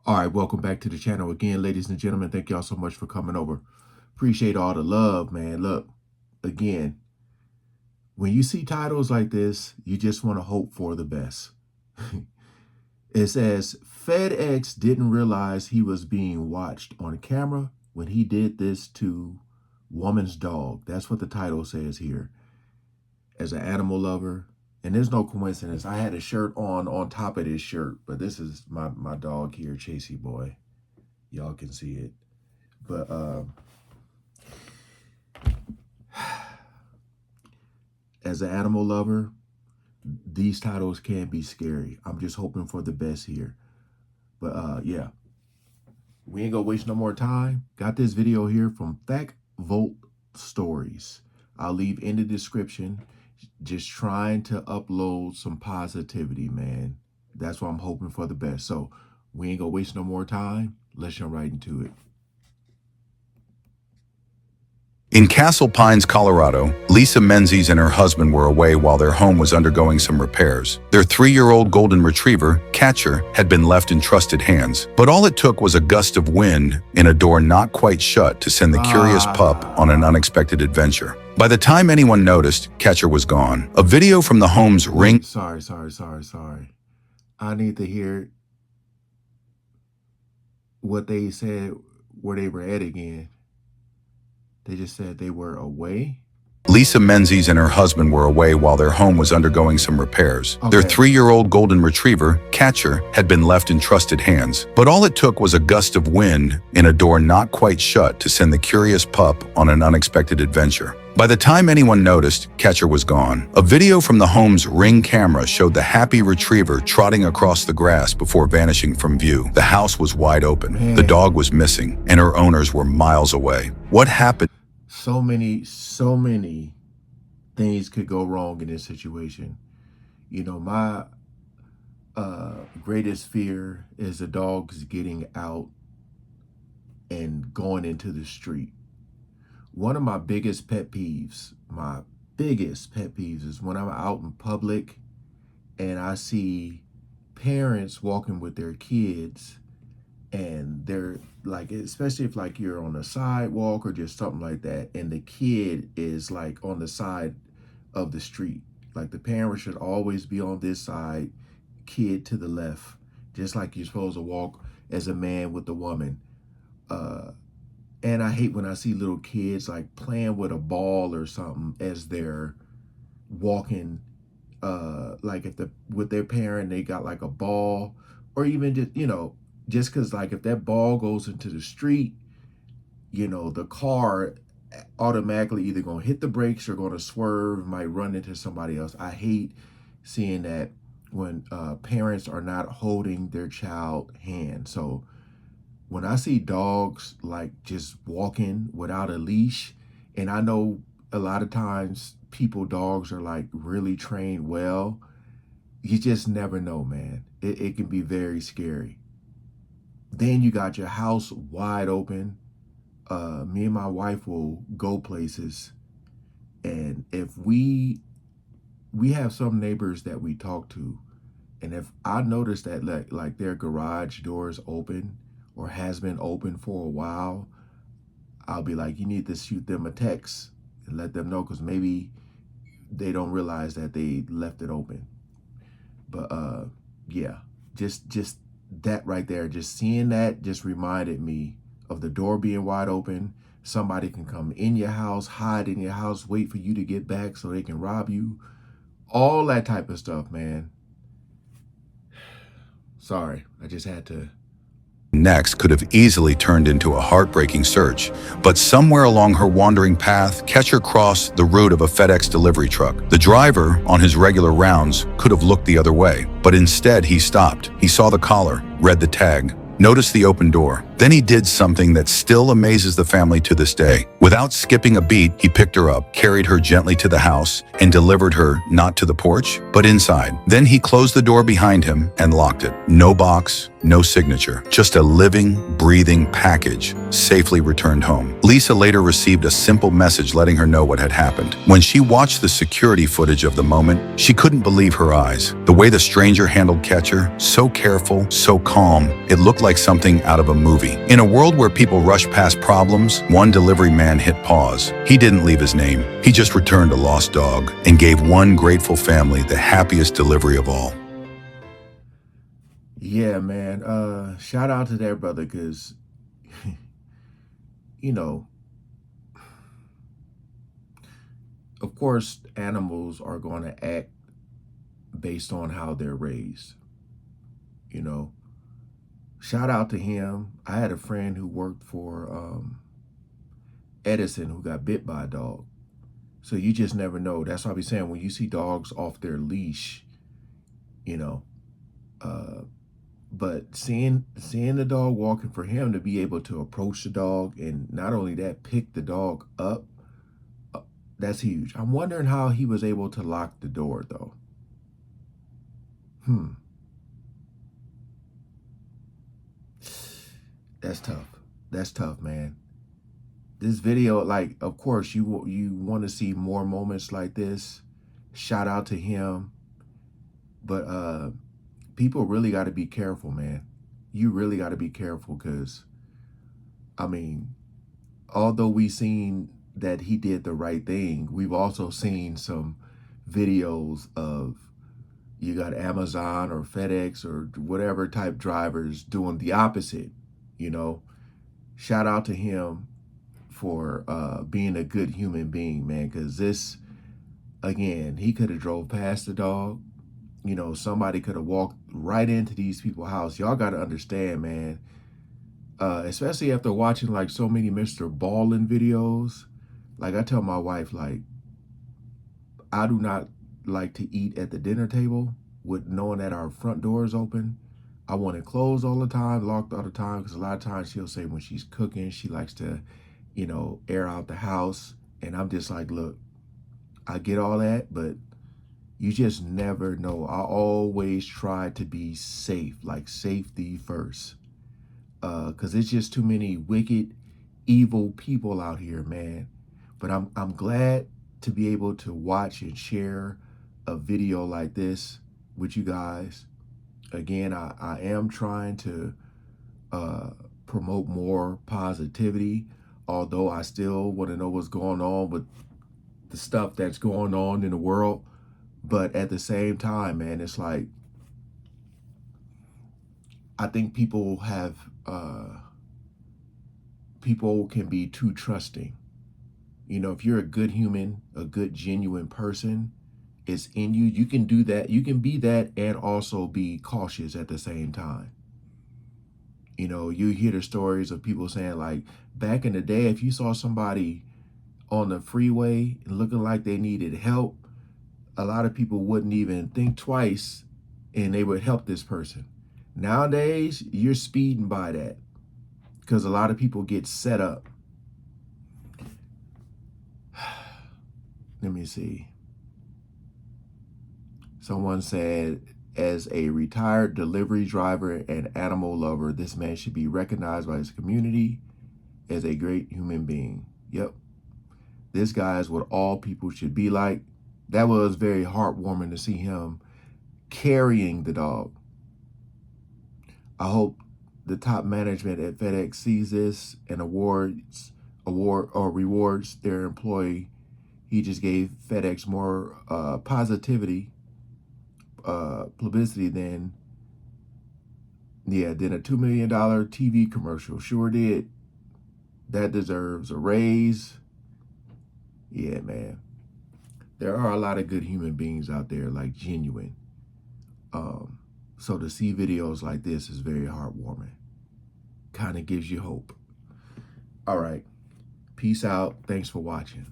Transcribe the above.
All right, welcome back to the channel again, ladies and gentlemen. Thank y'all so much for coming over. Appreciate all the love, man. Look, again, when you see titles like this, you just want to hope for the best. It says, FedEx didn't realize he was being watched on camera when he did this to woman's dog. That's what the title says here. As an animal lover, and there's no coincidence, I had a shirt on top of this shirt, but this is my dog here, Chasey Boy. Y'all can see it. But as an animal lover, these titles can be scary. I'm just hoping for the best here. But yeah, we ain't gonna waste no more time. Got this video here from Fact Vote Stories. I'll leave in the description. Just trying to upload some positivity, man. That's why I'm hoping for the best. So we ain't gonna waste no more time. Let's jump right into it. In Castle Pines, Colorado, Lisa Menzies and her husband were away while their home was undergoing some repairs. Their 3-year-old golden retriever, Catcher, had been left in trusted hands, but all it took was a gust of wind and a door not quite shut to send the curious pup on an unexpected adventure. By the time anyone noticed, Catcher was gone. A video from the home's ring... Sorry. I need to hear what they said, where they were at again. They just said they were away. Lisa Menzies and her husband were away while their home was undergoing some repairs. Okay. Their 3-year-old golden retriever, Catcher, had been left in trusted hands, but all it took was a gust of wind and a door not quite shut to send the curious pup on an unexpected adventure. By the time anyone noticed, Catcher was gone. A video from the home's Ring camera showed the happy retriever trotting across the grass before vanishing from view. The house was wide open. Man. The dog was missing, and her owners were miles away. What happened? So many things could go wrong in this situation. You know, my greatest fear is the dogs getting out and going into the street. One of my biggest pet peeves is when I'm out in public and I see parents walking with their kids and they're like, especially if like you're on a sidewalk or just something like that, and the kid is like on the side of the street. Like the parent should always be on this side, kid to the left, just like you're supposed to walk as a man with a woman. And I hate when I see little kids like playing with a ball or something as they're walking, like with their parent, they got like a ball, or even just, you know, just because like if that ball goes into the street, you know, the car automatically either going to hit the brakes or going to swerve, might run into somebody else. I hate seeing that when parents are not holding their child hand. So when I see dogs like just walking without a leash, and I know a lot of times dogs are like really trained well, you just never know, man. It can be very scary. Then you got your house wide open. Me and my wife will go places, and if we have some neighbors that we talk to, and if I notice that like their garage door is open or has been open for a while, I'll be like, you need to shoot them a text and let them know, because maybe they don't realize that they left it open. But yeah, just that right there, just seeing that just reminded me of the door being wide open. Somebody can come in your house, hide in your house, wait for you to get back so they can rob you. All that type of stuff, man. Sorry, I just had to. Next could have easily turned into a heartbreaking search, but somewhere along her wandering path, Catcher crossed the route of a FedEx delivery truck. The driver, on his regular rounds, could have looked the other way, but instead he stopped. He saw the collar, read the tag, noticed the open door, Then he did something that still amazes the family to this day. Without skipping a beat, he picked her up, carried her gently to the house, and delivered her not to the porch, but inside. Then he closed the door behind him and locked it. No box, no signature, just a living, breathing package safely returned home. Lisa later received a simple message letting her know what had happened. When she watched the security footage of the moment, she couldn't believe her eyes. The way the stranger handled Catcher, so careful, so calm, it looked like something out of a movie. In a world where people rush past problems, one delivery man hit pause. He didn't leave his name. He just returned a lost dog and gave one grateful family the happiest delivery of all. Yeah, man. Shout out to that brother, because you know, of course, animals are going to act based on how they're raised. You know, shout out to him. I had a friend who worked for Edison who got bit by a dog. So you just never know. That's why I be saying, when you see dogs off their leash, you know, but seeing the dog walking, for him to be able to approach the dog and not only that, pick the dog up, that's huge. I'm wondering how he was able to lock the door though. That's tough. That's tough, man. This video, like, of course, you want to see more moments like this. Shout out to him. But people really got to be careful, man. You really got to be careful, because, I mean, although we've seen that he did the right thing, we've also seen some videos of, you got Amazon or FedEx or whatever type drivers doing the opposite, you know. Shout out to him for being a good human being, man, because this, again, he could have drove past the dog. You know, somebody could have walked right into these people's house. Y'all got to understand, man, especially after watching like so many Mr. Ballin videos. Like, I tell my wife, like, I do not like to eat at the dinner table with knowing that our front door is open. I want it closed all the time, locked all the time, because a lot of times she'll say when she's cooking, she likes to, you know, air out the house. And I'm just like, look, I get all that, but you just never know. I always try to be safe, like safety first. Because it's just too many wicked, evil people out here, man. But I'm glad to be able to watch and share a video like this with you guys. Again, I am trying to promote more positivity, although I still want to know what's going on with the stuff that's going on in the world. But at the same time, man, it's like, I think people can be too trusting. You know, if you're a good human, a good, genuine person, it's in you. You can do that. You can be that and also be cautious at the same time. You know, you hear the stories of people saying, like, back in the day, if you saw somebody on the freeway looking like they needed help, a lot of people wouldn't even think twice and they would help this person. Nowadays, you're speeding by that because a lot of people get set up. Let me see. Someone said, as a retired delivery driver and animal lover, this man should be recognized by his community as a great human being. Yep. This guy is what all people should be like. That was very heartwarming to see him carrying the dog. I hope the top management at FedEx sees this and rewards their employee. He just gave FedEx more publicity than a $2 million TV commercial. Sure did. That deserves a raise. Yeah, man. There are a lot of good human beings out there, like genuine. So to see videos like this is very heartwarming. Kind of gives you hope. All right. Peace out. Thanks for watching.